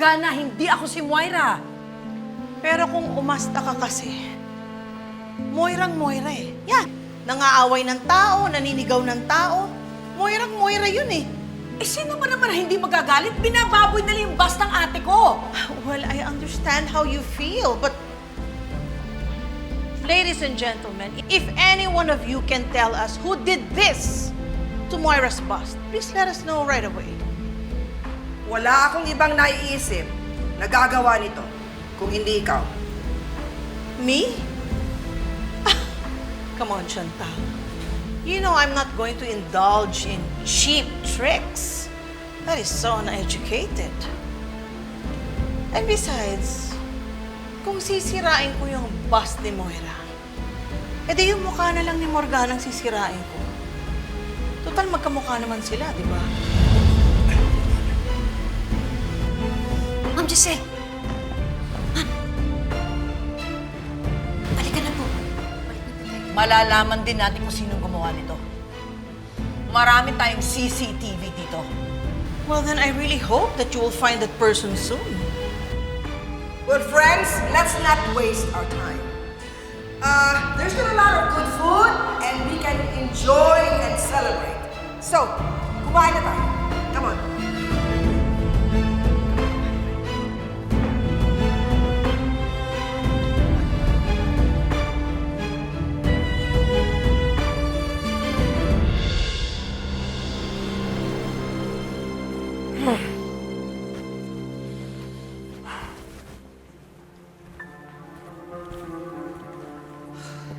gana, hindi ako si Moira. Pero kung umasta ka kasi, Moirang Moira eh. Yan, nangaaway ng tao, naninigaw ng tao. Moirang Moira yun eh. Eh, sino ba naman hindi magagalit? Binababoy na lang yung bus ng ate ko. Well, I understand how you feel, but... Ladies and gentlemen, if any one of you can tell us who did this to Moira's bust, please let us know right away. Wala akong ibang naiisip na gagawa nito kung hindi ikaw. Me? Come on, Chantal. You know I'm not going to indulge in cheap tricks. That is so uneducated. And besides, kung sisirain ko yung bust ni Moira, edi yung mukha na lang ni Morgana ang sisirain ko. Total, magkamukha naman sila, di ba? Ma'am Giselle! Ma'am! Balik ka na po. Balik na po tayo. Malalaman din natin kung sinong gumawa nito. Marami tayong CCTV dito. Well, then I really hope that you will find that person soon. Well, friends, let's not waste our time. There's still a lot of good food and we can enjoy and celebrate. So, kumain na tayo. Come on.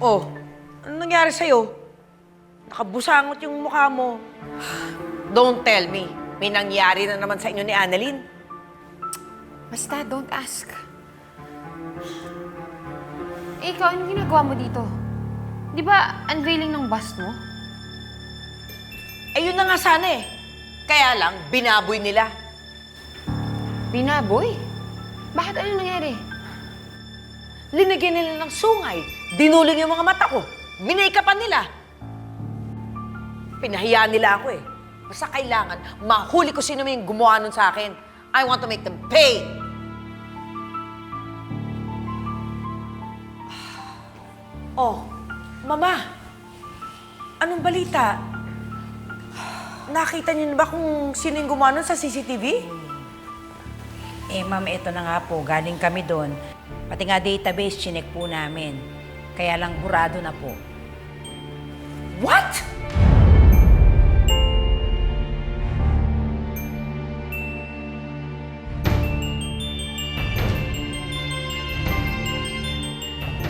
Oh, ano nangyari sa'yo? Nakabusangot yung mukha mo. Don't tell me. May nangyari na naman sa inyo ni Annalyn. Basta, don't ask. Eh, ikaw, anong ginagawa mo dito? Di ba unveiling ng bust mo? Eh, yun na nga sana eh. Kaya lang, binaboy nila. Binaboy? Bakit ano nangyari? Linagyan nila ng sungay. Dinuling yung mga mata ko. Minake-upan nila. Pinahiyaan nila ako eh. Basta kailangan, mahuli ko sino may gumawa nun sa akin. I want to make them pay. Oh, Mama. Anong balita? Nakita niyo na ba kung sino yung gumawa nun sa CCTV? Eh, ma'am, ito na nga po. Galing kami doon. Pati nga database, chinek po namin. Kaya lang burado na po. What?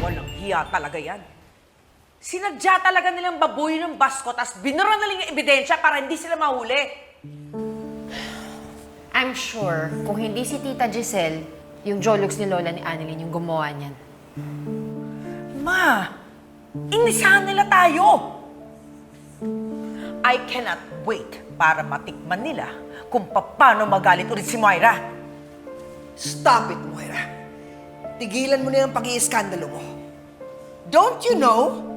Walang hiya talaga yan. Sinadya talaga nilang babuyin ng bus ko, tapos binura na lang yung ebidensya para hindi sila mahuli. I'm sure, kung hindi si Tita Giselle, yung Jolux ni Lola ni Annalyn yung gumawa niyan. Ma, inisahan nila tayo. I cannot wait para matikman nila kung paano magalit ulit si Moira. Stop it, Moira. Tigilan mo na yung pag-iiskandalo mo. Don't you know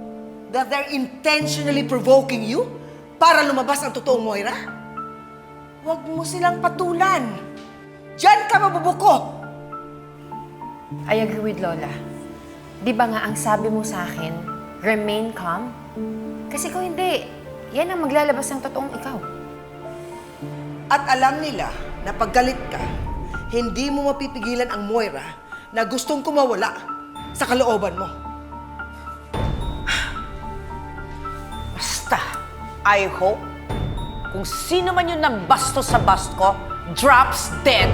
that they're intentionally provoking you para lumabas ang totoong Moira? Huwag mo silang patulan. Diyan ka mabubuko. I agree with Lola. Di ba nga ang sabi mo sa akin, remain calm? Kasi kung hindi, yan ang maglalabas ng totoong ikaw. At alam nila na paggalit ka, hindi mo mapipigilan ang Moira na gustong kumawala sa kalooban mo. Basta, I hope kung sino man yung nambastos sa bust ko, drops dead.